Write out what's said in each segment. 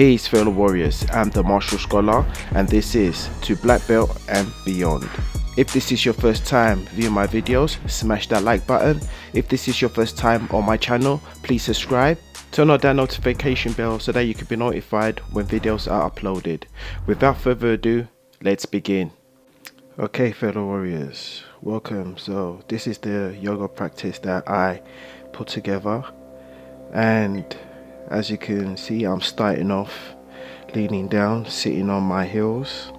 Peace fellow warriors, I'm the Martial Scholar and this is To Black Belt and Beyond. If this is your first time viewing my videos, smash that like button. If this is your first time on my channel, please subscribe. Turn on that notification bell so that you can be notified when videos are uploaded. Without further ado, let's begin. Okay fellow warriors, welcome. So this is the yoga practice that I put together, and as you can see, I'm starting off leaning down, sitting on my heels,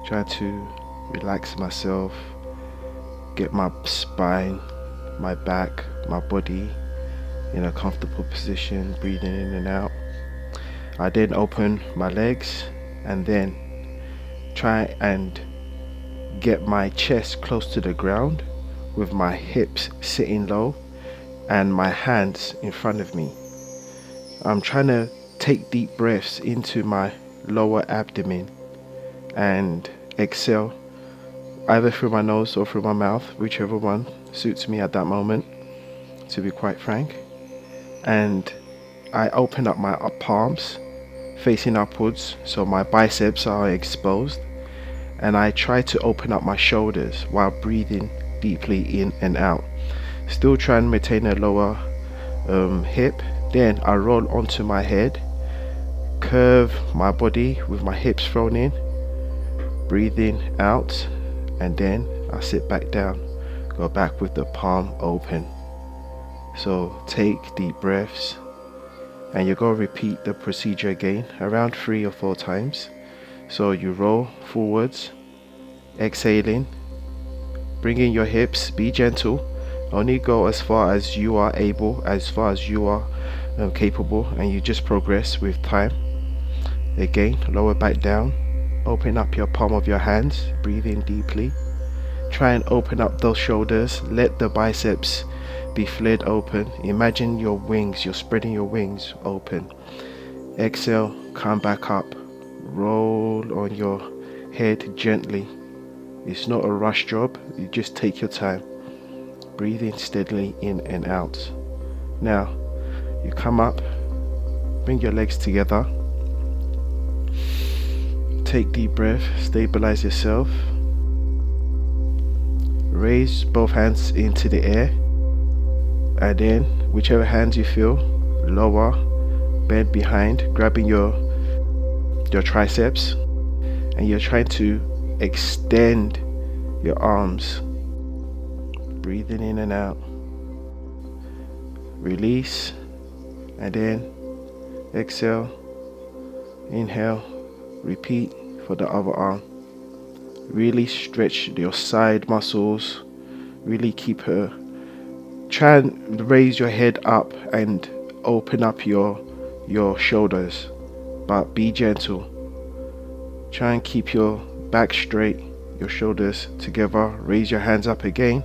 trying to relax myself, get my spine, my back, my body in a comfortable position, breathing in and out. I then open my legs and then try and get my chest close to the ground with my hips sitting low and my hands in front of me. I'm trying to take deep breaths into my lower abdomen and exhale either through my nose or through my mouth, whichever one suits me at that moment, to be quite frank. And I open up my palms facing upwards so my biceps are exposed, and I try to open up my shoulders while breathing deeply in and out, still trying to maintain a lower hip. Then I roll onto my head, curve my body with my hips thrown in, breathing out, and then I sit back down, go back with the palm open. So take deep breaths, and you're going to repeat the procedure again around 3 or 4 times. So you roll forwards, exhaling, bringing your hips, be gentle, only go as far as you are able, as far as you are capable, and you just progress with time. Again, lower back down, open up your palm of your hands, breathe in deeply, try and open up those shoulders, let the biceps be flared open, imagine your wings, you're spreading your wings open. Exhale, come back up, roll on your head gently. It's not a rush job, you just take your time, breathing steadily in and out. Now you come up, bring your legs together, take deep breath, stabilize yourself, raise both hands into the air, and then whichever hands you feel, lower, bend behind, grabbing your triceps, and you're trying to extend your arms, breathing in and out, release, and then exhale, inhale, repeat for the other arm. Really stretch your side muscles, really keep her, try and raise your head up and open up your shoulders, but be gentle. Try and keep your back straight, your shoulders together, raise your hands up again.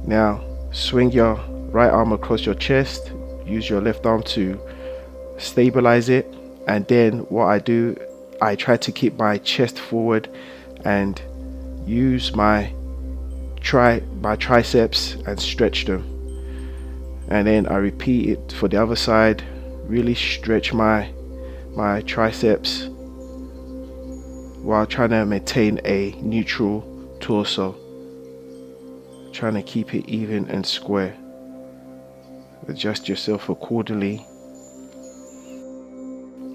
Now swing your right arm across your chest, use your left arm to stabilize it, and then what I do, I try to keep my chest forward and use my triceps and stretch them, and then I repeat it for the other side, really stretch my triceps while trying to maintain a neutral torso, trying to keep it even and square. Adjust yourself accordingly.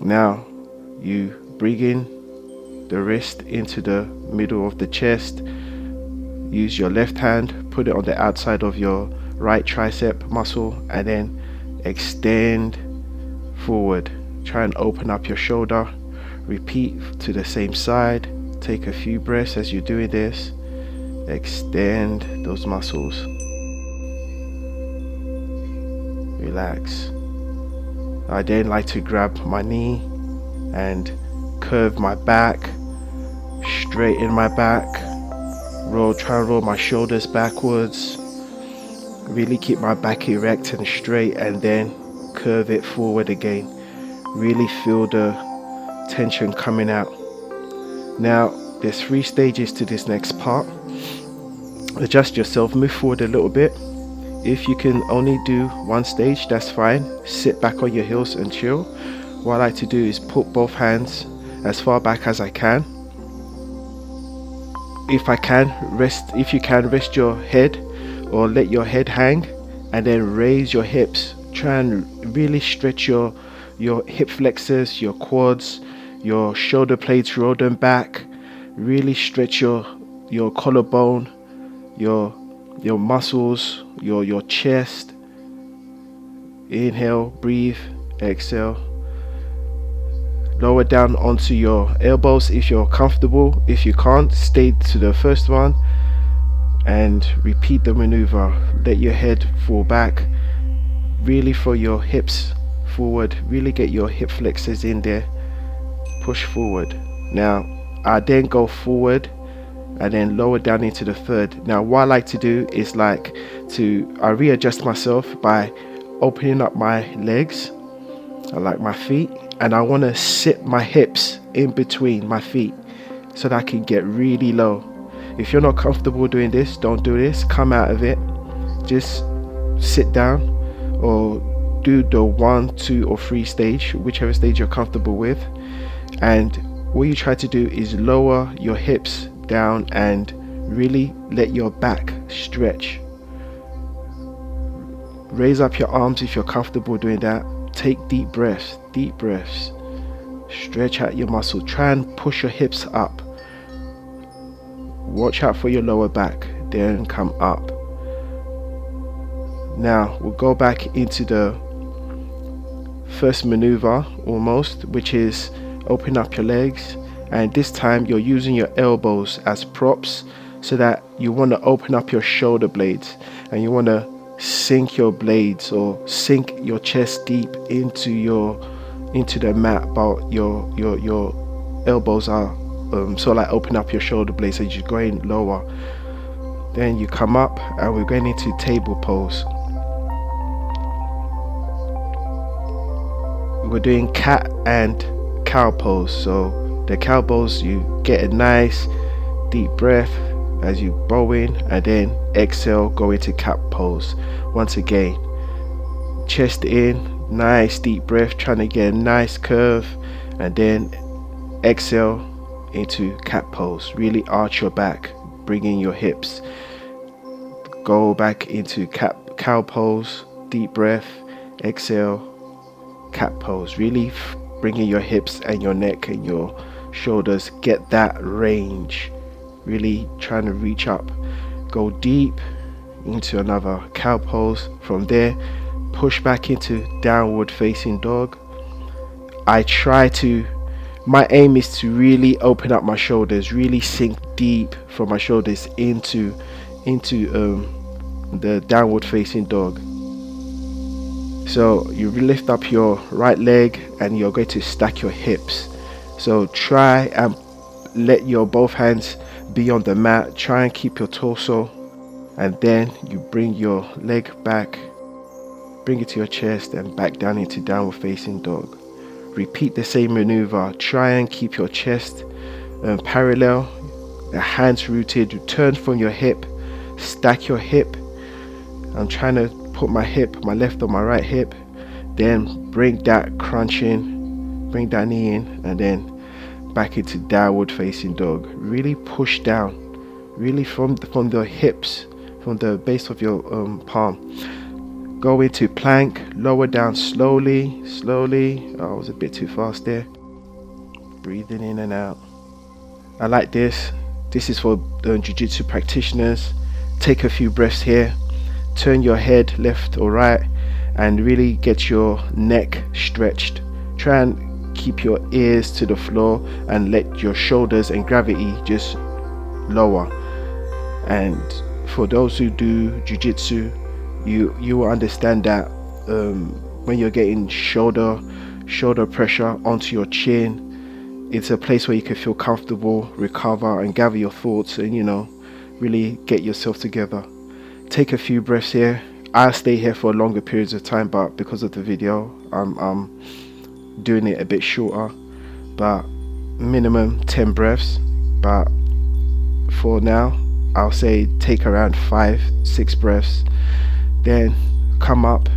Now you bring in the wrist into the middle of the chest, use your left hand, put it on the outside of your right tricep muscle, and then extend forward. Try and open up your shoulder, repeat to the same side, take a few breaths as you're doing this, extend those muscles, relax. I then like to grab my knee and curve my back, straighten my back, try and roll my shoulders backwards, really keep my back erect and straight, and then curve it forward again. Really feel the tension coming out. Now there's 3 stages to this next part. Adjust yourself, move forward a little bit, If you can only do one stage, that's fine. Sit back on your heels and chill. What I like to do is put both hands as far back as I can. If you can rest your head or let your head hang, and then raise your hips. Try and really stretch your hip flexors, your quads, your shoulder blades, roll them back. Really stretch your collarbone, your muscles, your chest. Inhale, breathe, exhale. Lower down onto your elbows if you're comfortable. If you can't, stay to the first one and repeat the maneuver. Let your head fall back. Really throw your hips forward. Really get your hip flexors in there. Push forward. Now I then go forward and then lower down into the third. Now what I like to do is I readjust myself by opening up my legs. I like my feet, and I want to sit my hips in between my feet so that I can get really low. If you're not comfortable doing this, don't do this. Come out of it. Just sit down or do the 1, 2 or 3 stage, whichever stage you're comfortable with. And what you try to do is lower your hips down and really let your back stretch. Raise up your arms if you're comfortable doing that. Take deep breaths. Stretch out your muscle. Try and push your hips up. Watch out for your lower back. Then come up. Now we'll go back into the first maneuver almost, which is open up your legs, and this time you're using your elbows as props, so that you want to open up your shoulder blades and you want to sink your blades or sink your chest deep into the mat, but your elbows are open up your shoulder blades as you're going lower. Then you come up and we're going into table pose. We're doing cat and cow pose. So the cow pose, you get a nice deep breath as you bow in, and then exhale, go into cat pose. Once again, chest in, nice deep breath, trying to get a nice curve, and then exhale into cat pose. Really arch your back, bring in your hips, go back into cow pose, deep breath, exhale, cat pose. Really bringing your hips and your neck and your shoulders, get that range, really trying to reach up. Go deep into another cow pose. From there, push back into downward facing dog. My aim is to really open up my shoulders, really sink deep from my shoulders into the downward facing dog. So you lift up your right leg and you're going to stack your hips. So try and let your both hands be on the mat. Try and keep your torso, and then you bring your leg back, bring it to your chest and back down into downward facing dog. Repeat the same maneuver. Try and keep your chest parallel, the hands rooted. Turn from your hip, stack your hip. I'm trying to put my left on my right hip, then bring that crunch in, bring that knee in, and then back into downward facing dog. Really push down, really from the hips, from the base of your palm. Go into plank, lower down slowly. I was a bit too fast there. Breathing in and out. I like this. This is for the jiu-jitsu practitioners. Take a few breaths here. Turn your head left or right and really get your neck stretched. Try and keep your ears to the floor and let your shoulders and gravity just lower. And for those who do jiu-jitsu, you will understand that when you're getting shoulder pressure onto your chin, it's a place where you can feel comfortable, recover and gather your thoughts, and really get yourself together. Take a few breaths here. I'll stay here for longer periods of time, but because of the video, I'm doing it a bit shorter, but minimum 10 breaths. But for now, I'll say take around 5-6 breaths. Then come up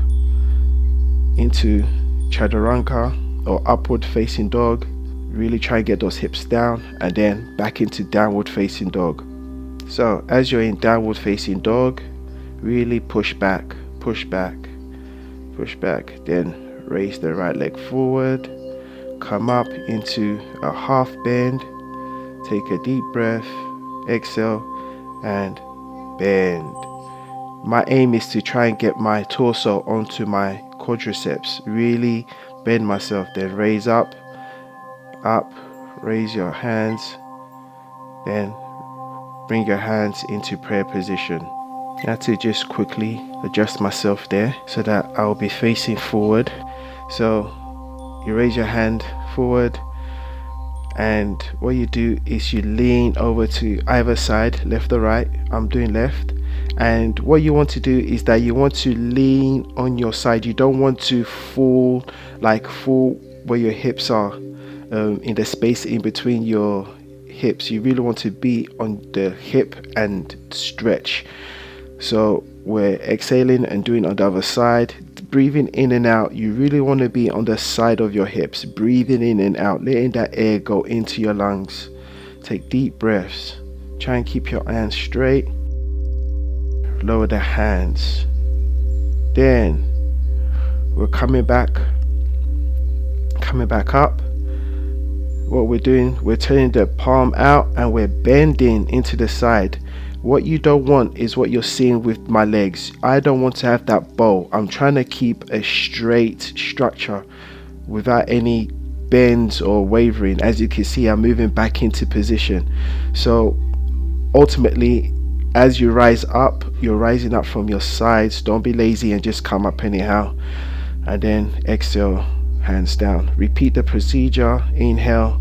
into chaturanga or upward facing dog. Really try and get those hips down, and then back into downward facing dog. So as you're in downward facing dog, really push back, push back, push back. Then raise the right leg forward, come up into a half bend, take a deep breath, exhale and bend. My aim is to try and get my torso onto my quadriceps, really bend myself. Then raise up, raise your hands, then bring your hands into prayer position. I have to just quickly adjust myself there so that I'll be facing forward. So you raise your hand forward, and what you do is you lean over to either side, left or right. I'm doing left. And what you want to do is that you want to lean on your side. You don't want to fall where your hips are, in the space in between your hips. You really want to be on the hip and stretch. So we're exhaling and doing on the other side, breathing in and out. You really want to be on the side of your hips, breathing in and out, letting that air go into your lungs. Take deep breaths. Try and keep your hands straight. Lower the hands. Then we're coming back up. What we're doing, we're turning the palm out and we're bending into the side. What you don't want is what you're seeing with my legs. I don't want to have that bow. I'm trying to keep a straight structure without any bends or wavering. As you can see, I'm moving back into position. So ultimately, as you rise up, you're rising up from your sides. Don't be lazy and just come up anyhow. And then exhale, hands down. Repeat the procedure. Inhale,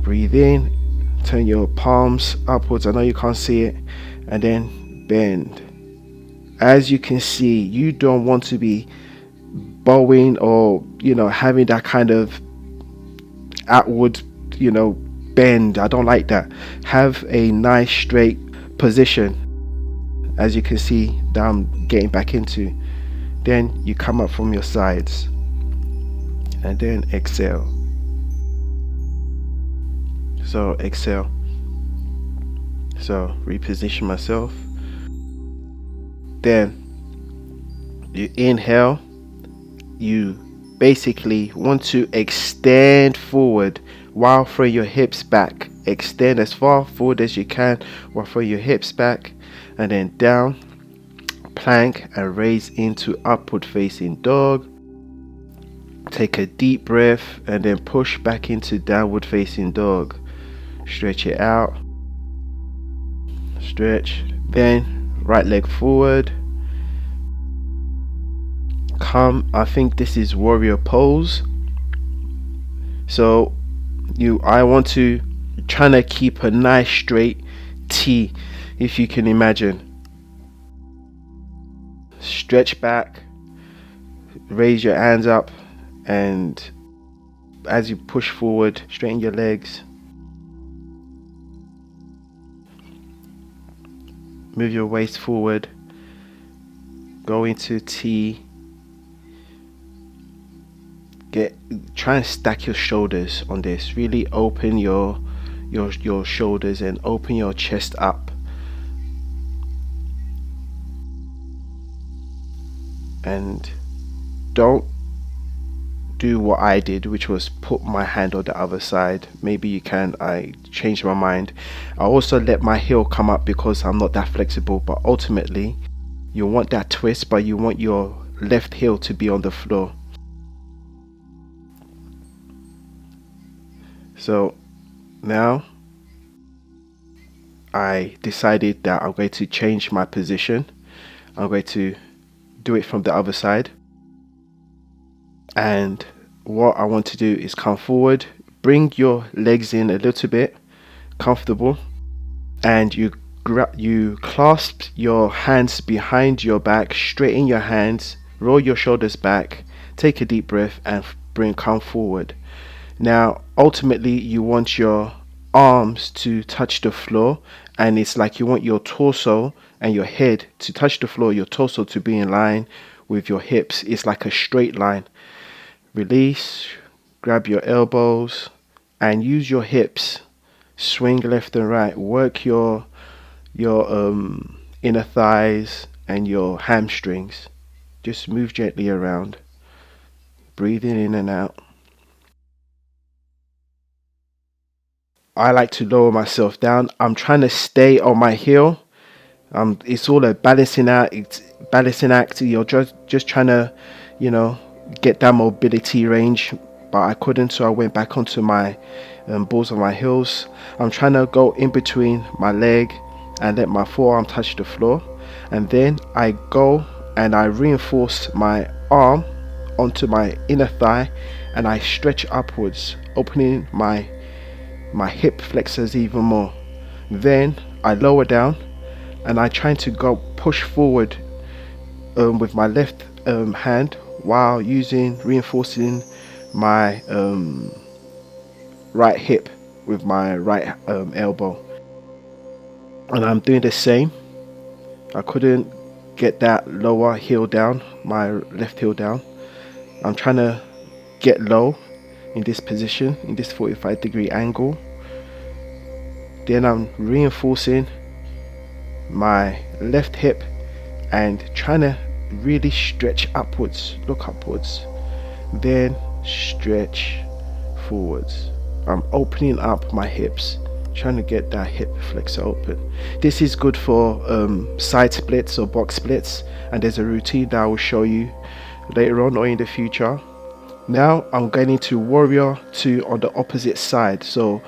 breathe in, turn your palms upwards. I know you can't see it. And then bend. As you can see, you don't want to be bowing or having that kind of outward bend. I don't like that. Have a nice straight position, as you can see that I'm getting back into. Then you come up from your sides and then exhale. So exhale. So reposition myself. Then you inhale. You basically want to extend forward while throwing your hips back. Extend as far forward as you can while throwing your hips back, and then down, plank, and raise into upward facing dog. Take a deep breath and then push back into downward facing dog. Stretch it out. Stretch. Then right leg forward. Come. I think this is warrior pose. So I want to trying to keep a nice straight T, if you can imagine. Stretch back, raise your hands up, and as you push forward, straighten your legs. Move your waist forward, go into T. Try and stack your shoulders on this. Really open your shoulders and open your chest up. And don't do what I did, which was put my hand on the other side. Maybe you can. I changed my mind. I also let my heel come up because I'm not that flexible, but ultimately you want that twist, but you want your left heel to be on the floor. So now I decided that I'm going to change my position. I'm going to do it from the other side. And what I want to do is come forward, bring your legs in a little bit, comfortable, and you clasp your hands behind your back, straighten your hands, roll your shoulders back, take a deep breath, and come forward. Now ultimately you want your arms to touch the floor and it's like you want your torso and your head to touch the floor, your torso to be in line with your hips. It's like a straight line. Release, grab your elbows and use your hips. Swing left and right. Work your inner thighs and your hamstrings. Just move gently around. Breathing in and out. I like to lower myself down. I'm trying to stay on my heel. It's all a balancing act. It's balancing act. You're just trying to, get that mobility range, but I couldn't, so I went back onto my balls of my heels. I'm trying to go in between my leg and let my forearm touch the floor, and then I go and I reinforce my arm onto my inner thigh, and I stretch upwards, opening my hip flexors even more. Then I lower down and I try to go push forward with my left hand while reinforcing my right hip with my right elbow. And I'm doing the same. I couldn't get that lower heel down, my left heel down. I'm trying to get low in this position, in this 45-degree angle. Then I'm reinforcing my left hip and trying to really stretch upwards, look upwards, then stretch forwards. I'm opening up my hips, trying to get that hip flexor open. This is good for side splits or box splits, and there's a routine that I will show you later on or in the future. Now I'm going into warrior 2 on the opposite side. So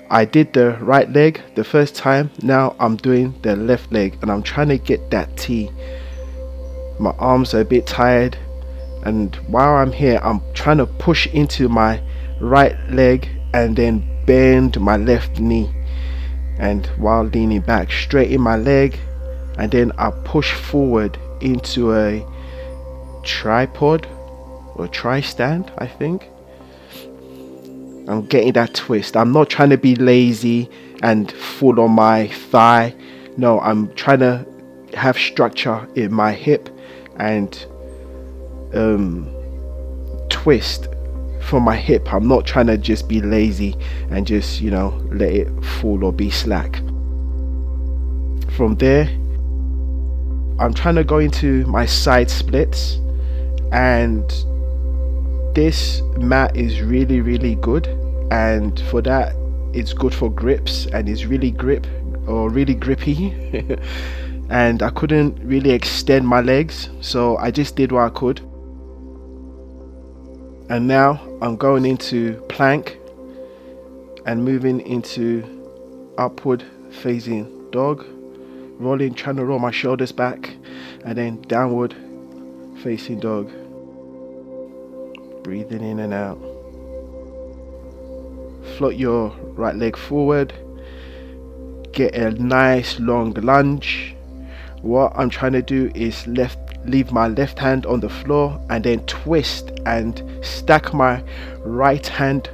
I did the right leg the first time. Now I'm doing the left leg and I'm trying to get that T. My arms are a bit tired, and while I'm here I'm trying to push into my right leg and then bend my left knee, and while leaning back, straighten my leg, and then I push forward into a tripod or tri-stand, I think. I'm getting that twist. I'm not trying to be lazy and full on my thigh. No, I'm trying to have structure in my hip and twist from my hip. I'm not trying to just be lazy and just, let it fall or be slack. From there, I'm trying to go into my side splits, and this mat is really, really good, and for that it's good for grips, and it's really grippy. And I couldn't really extend my legs, so I just did what I could. And now I'm going into plank and moving into upward facing dog, rolling, trying to roll my shoulders back, and then downward facing dog. Breathing in and out. Float your right leg forward. Get a nice long lunge. What I'm trying to do is leave my left hand on the floor and then twist and stack my right hand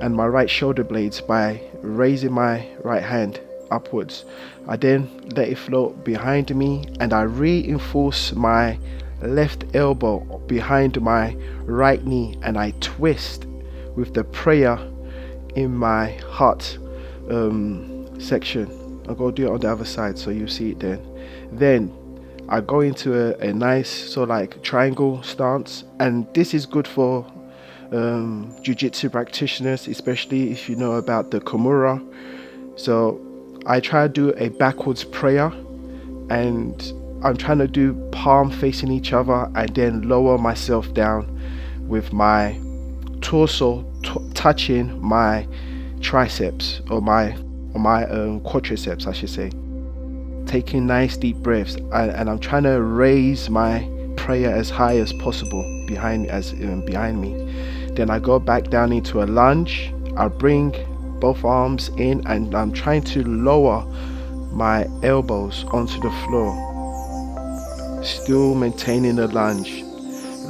and my right shoulder blades by raising my right hand upwards. I then let it float behind me, and I reinforce my left elbow behind my right knee, and I twist with the prayer in my heart section. I'll go do it on the other side so you see it then. Then I go into a nice triangle stance, and this is good for jiu-jitsu practitioners, especially if you know about the Kimura. So I try to do a backwards prayer, and I'm trying to do palm facing each other and then lower myself down with my torso touching my triceps or my quadriceps, I should say. Taking nice deep breaths, and I'm trying to raise my prayer as high as possible behind me. Then I go back down into a lunge. I bring both arms in, and I'm trying to lower my elbows onto the floor, still maintaining the lunge.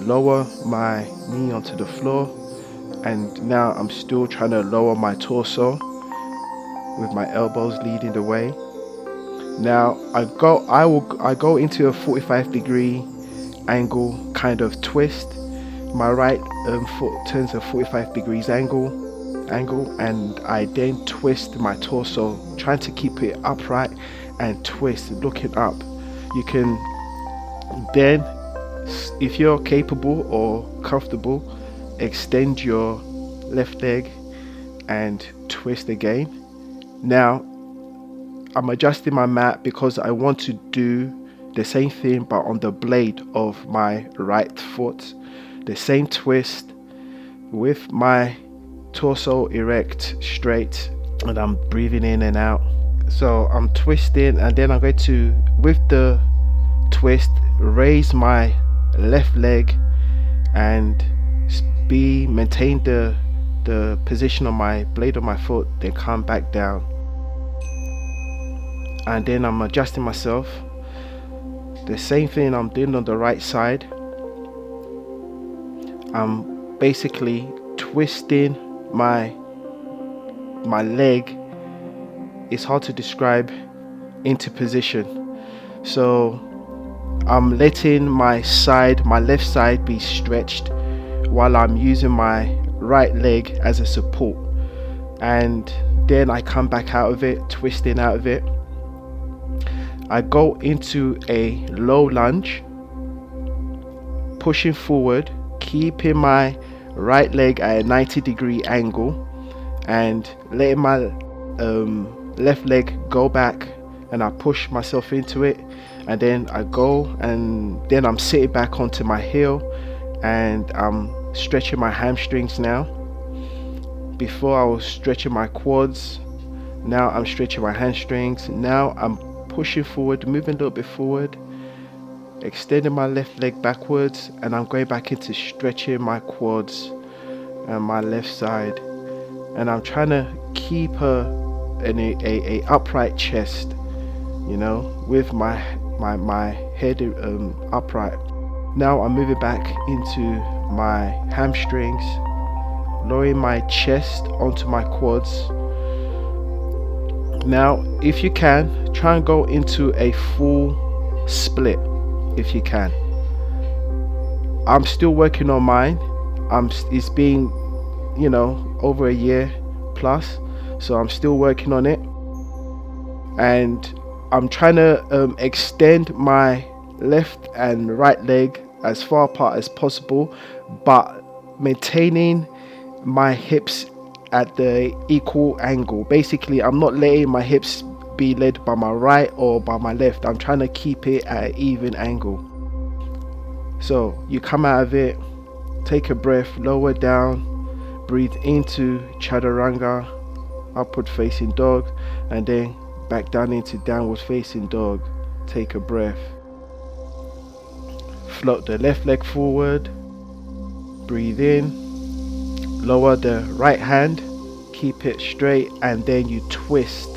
Lower my knee onto the floor, and now I'm still trying to lower my torso with my elbows leading the way. Now I go into a 45-degree angle kind of twist. My right foot turns a 45 degrees angle, and I then twist my torso, trying to keep it upright and twist, looking up. You can then, if you're capable or comfortable, extend your left leg and twist again. Now I'm adjusting my mat because I want to do the same thing but on the blade of my right foot. The same twist with my torso erect, straight, and I'm breathing in and out. So I'm twisting, and then I'm going to, with the twist, raise my left leg and maintain the position on my blade of my foot, then come back down. And then I'm adjusting myself. The same thing I'm doing on the right side. I'm basically twisting my leg, it's hard to describe, into position. So I'm letting my left side be stretched while I'm using my right leg as a support, and then I come back out of it, twisting out of it. I go into a low lunge, pushing forward, keeping my right leg at a 90-degree angle and letting my left leg go back, and I push myself into it, and then I go, and then I'm sitting back onto my heel and I'm stretching my hamstrings now. Before I was stretching my quads, now I'm stretching my hamstrings. Now I'm pushing forward, moving a little bit forward, extending my left leg backwards, and I'm going back into stretching my quads and my left side, and I'm trying to keep a upright chest, you know, with my head upright. Now I'm moving back into my hamstrings, lowering my chest onto my quads. Now if you can, try and go into a full split if you can. I'm still working on mine. It's been, you know, over a year plus, so I'm still working on it, and I'm trying to extend my left and right leg as far apart as possible, but maintaining my hips at the equal angle. Basically, I'm not letting my hips be led by my right or by my left. I'm trying to keep it at an even angle. So you come out of it, take a breath, lower down, breathe into chaturanga, upward facing dog, and then back down into downward facing dog. Take a breath, float the left leg forward, breathe in, lower the right hand, keep it straight, and then you twist.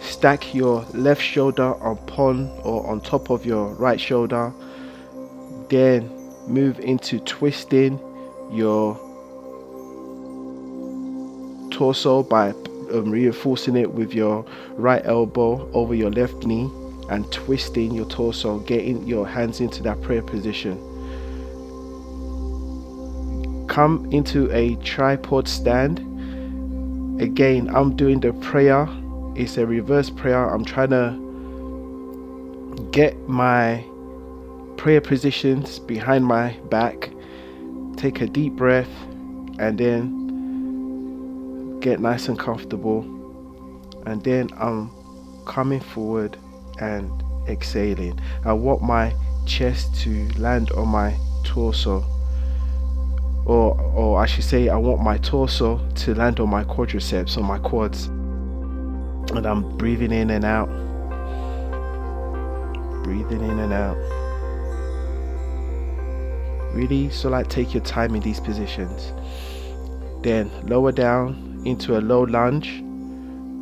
Stack your left shoulder on top of your right shoulder, then move into twisting your torso by reinforcing it with your right elbow over your left knee and twisting your torso, getting your hands into that prayer position. Come into a tripod stand. Again, I'm doing the prayer. It's a reverse prayer. I'm trying to get my prayer positions behind my back. Take a deep breath and then get nice and comfortable, and then I'm coming forward and exhaling. I want my chest to land on my torso, or I should say I want my torso to land on my quadriceps, on my quads, and I'm breathing in and out, breathing in and out. Really, so like, take your time in these positions. Then lower down into a low lunge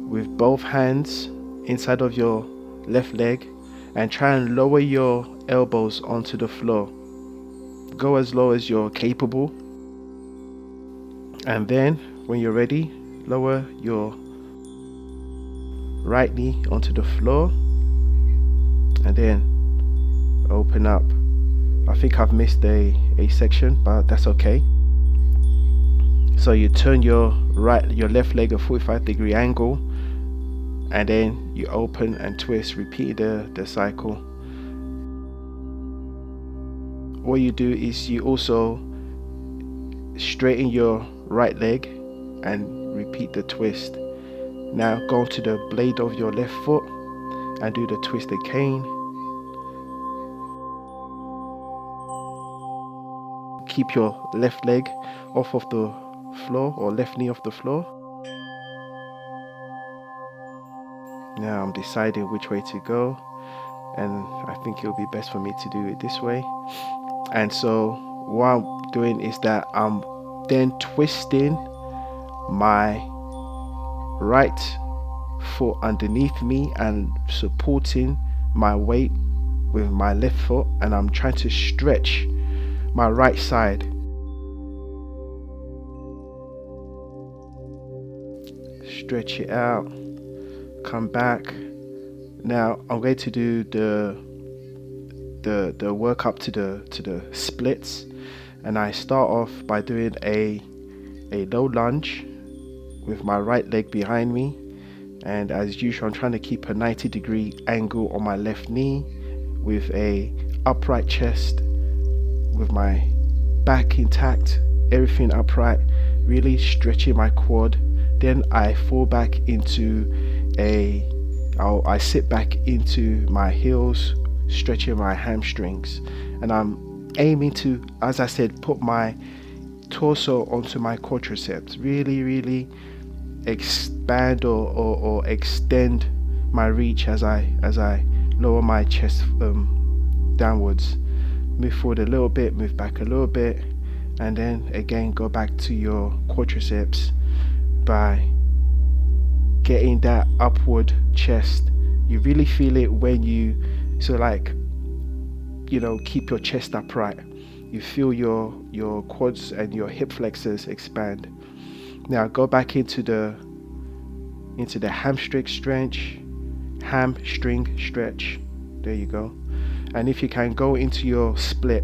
with both hands inside of your left leg, and try and lower your elbows onto the floor. Go as low as you're capable, and then when you're ready, lower your right knee onto the floor and then open up. I think I've missed a section, but that's okay. So you turn your left leg a 45-degree angle, and then you open and twist, repeat the cycle. What you do is you also straighten your right leg and repeat the twist. Now go to the blade of your left foot and do the twist again. Keep your left leg off of the floor, or left knee off the floor. Now I'm deciding which way to go, and I think it'll be best for me to do it this way. And so what I'm doing is that I'm then twisting my right foot underneath me and supporting my weight with my left foot, and I'm trying to stretch my right side. Stretch it out, come back. Now I'm going to do the work up to the splits, and I start off by doing a low lunge with my right leg behind me, and as usual I'm trying to keep a 90-degree angle on my left knee with a upright chest, with my back intact, everything upright, really stretching my quad. Then I fall back into I sit back into my heels, stretching my hamstrings, and I'm aiming to, as I said, put my torso onto my quadriceps, really expand or extend my reach as I lower my chest downwards. Move forward a little bit, move back a little bit, and then again go back to your quadriceps by getting that upward chest. You really feel it when you keep your chest upright. You feel your quads and your hip flexors expand. Now go back into the hamstring stretch. There you go. And if you can, go into your split.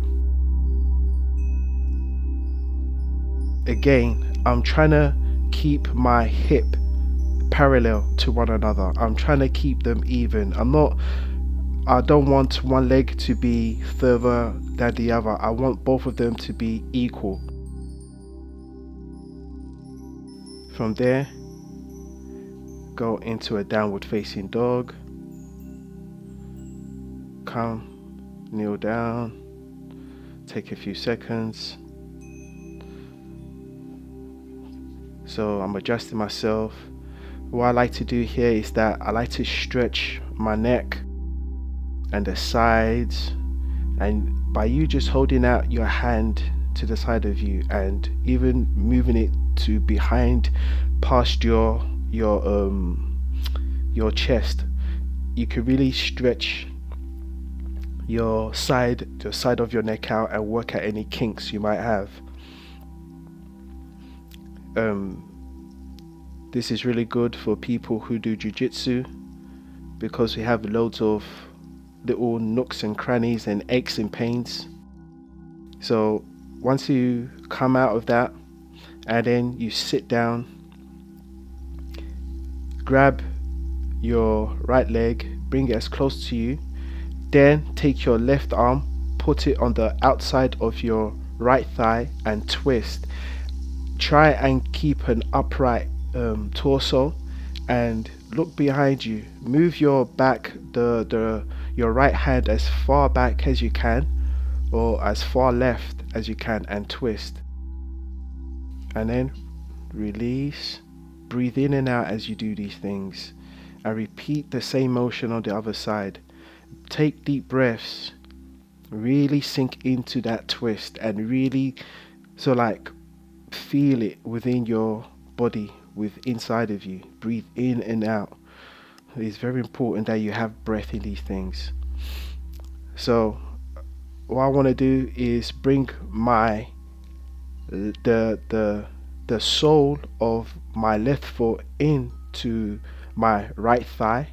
Again, I'm trying to keep my hip parallel to one another. I'm trying to keep them even. I don't want one leg to be further than the other. I want both of them to be equal. From there, go into a downward facing dog. Come, kneel down, take a few seconds. So I'm adjusting myself. What I like to do here is that I like to stretch my neck and the sides, and by you just holding out your hand to the side of you and even moving it to behind past your chest, you can really stretch the side of your neck out and work out any kinks you might have. This is really good for people who do jiu-jitsu, because we have loads of little nooks and crannies and aches and pains. So once you come out of that, and then you sit down, grab your right leg, bring it as close to you, then take your left arm, put it on the outside of your right thigh and twist. Try and keep an upright torso and look behind you. Move your back, your right hand as far back as you can, or as far left as you can, and twist. And then release. Breathe in and out as you do these things, and repeat the same motion on the other side. Take deep breaths, really sink into that twist, and really feel it within your body, inside of you. Breathe in and out. It's very important that you have breath in these things. So what I want to do is bring the sole of my left foot into my right thigh,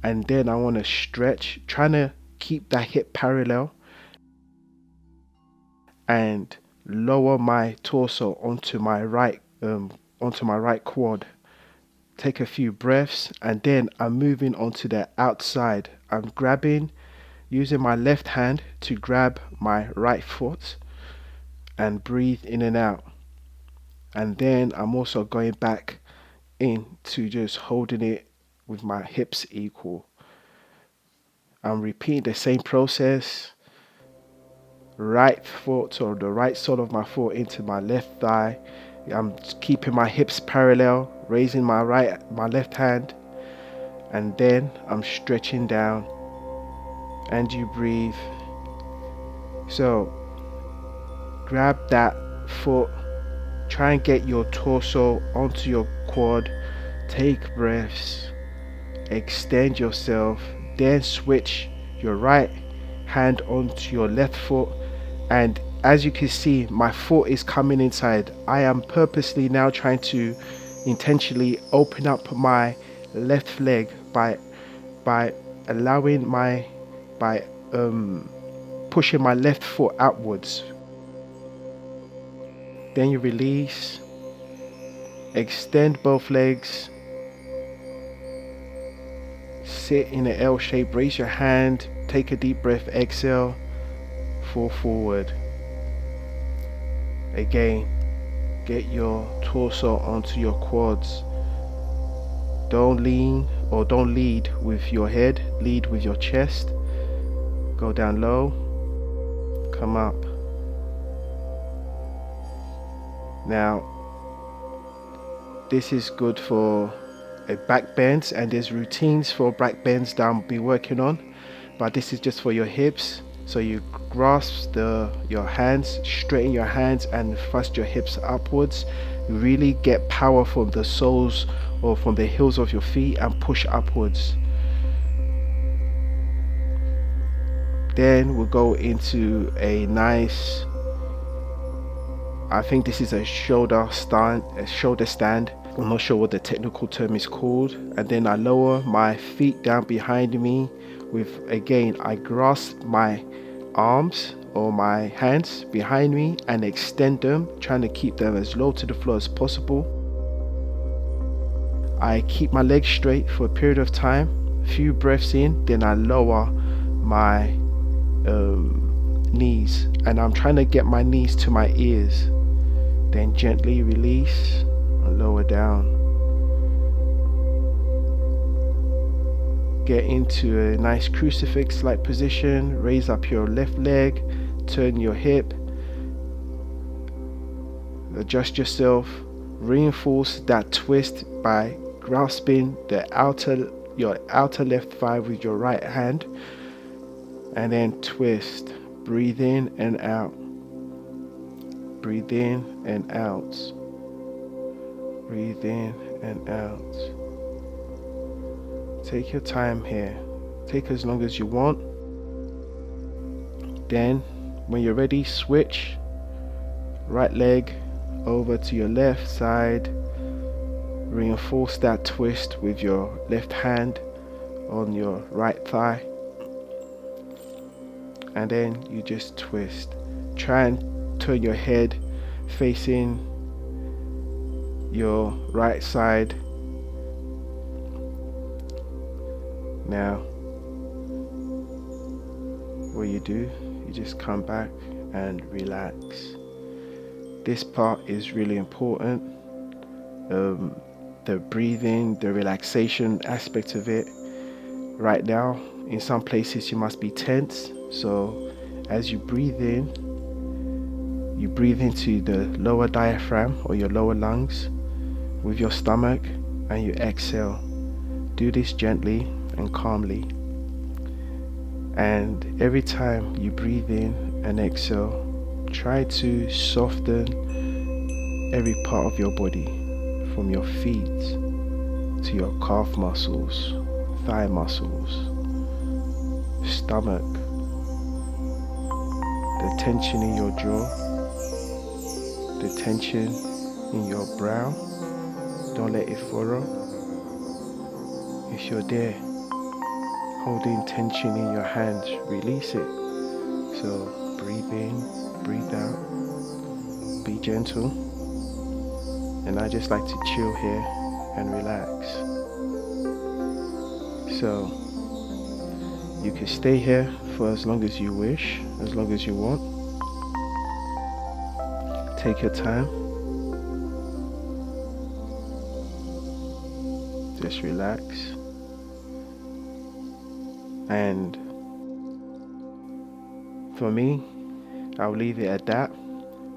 and then I want to stretch, trying to keep that hip parallel and lower my torso onto my right quad. Take a few breaths, and then I'm moving onto the outside. I'm using my left hand to grab my right foot and breathe in and out. And then I'm also going back into just holding it with my hips equal. I'm repeating the same process. Right foot, or the right sole of my foot, into my left thigh. I'm keeping my hips parallel, raising my left hand, and then I'm stretching down, and you breathe. So grab that foot, try and get your torso onto your quad, take breaths, extend yourself, then switch your right hand onto your left foot. And as you can see, my foot is coming inside. I am purposely now trying to intentionally open up my left leg by pushing my left foot outwards. Then you release, extend both legs, sit in an L shape, raise your hand, take a deep breath, exhale, fall forward. Again, get your torso onto your quads. Don't lead with your head, lead with your chest. Go down low, come up. Now, this is good for a back bends, and there's routines for back bends that I'll be working on, but this is just for your hips. So you grasp your hands, straighten your hands, and thrust your hips upwards. You really get power from the soles or from the heels of your feet and push upwards. Then we'll go into a nice, I think this is a shoulder stand. I'm not sure what the technical term is called. And then I lower my feet down behind me I grasp my arms or my hands behind me and extend them, trying to keep them as low to the floor as possible. I keep my legs straight for a period of time, a few breaths in, then I lower my knees, and I'm trying to get my knees to my ears. Then gently release and lower down. Get into a nice crucifix-like position, raise up your left leg, turn your hip, adjust yourself, reinforce that twist by grasping your outer left thigh with your right hand, and then twist. Breathe in and out. Breathe in and out. Breathe in and out. Take your time here. Take as long as you want. Then, when you're ready, switch. Right leg over to your left side. Reinforce that twist with your left hand on your right thigh. And then you just twist. Try and turn your head facing your right side. Now, what you do, you just come back and relax. This part is really important. The breathing, the relaxation aspect of it. Right now, in some places you must be tense. So as you breathe in, you breathe into the lower diaphragm or your lower lungs with your stomach, and you exhale. Do this gently and calmly. And every time you breathe in and exhale, try to soften every part of your body, from your feet to your calf muscles, thigh muscles, stomach, the tension in your jaw, the tension in your brow. Don't let it furrow. If you're there, holding tension in your hands, release it. So breathe in, breathe out, be gentle. And I just like to chill here and relax. So you can stay here for as long as you wish, as long as you want. Take your time. Just relax. And for me, I'll leave it at that.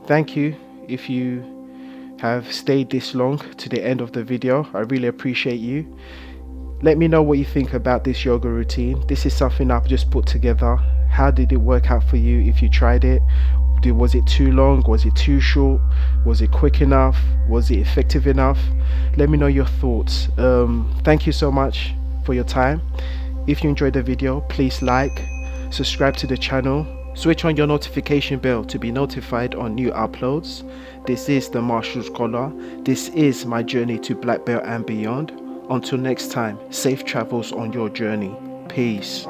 Thank you if you have stayed this long to the end of the video. I really appreciate you. Let me know what you think about this yoga routine. This is something I've just put together. How did it work out for you if you tried it? Was it too long? Was it too short? Was it quick enough? Was it effective enough? Let me know your thoughts. Thank you so much for your time. If you enjoyed the video, please like, subscribe to the channel, switch on your notification bell to be notified on new uploads. This is the Martial Scholar. This is my journey to black belt and beyond. Until next time, safe travels on your journey. Peace.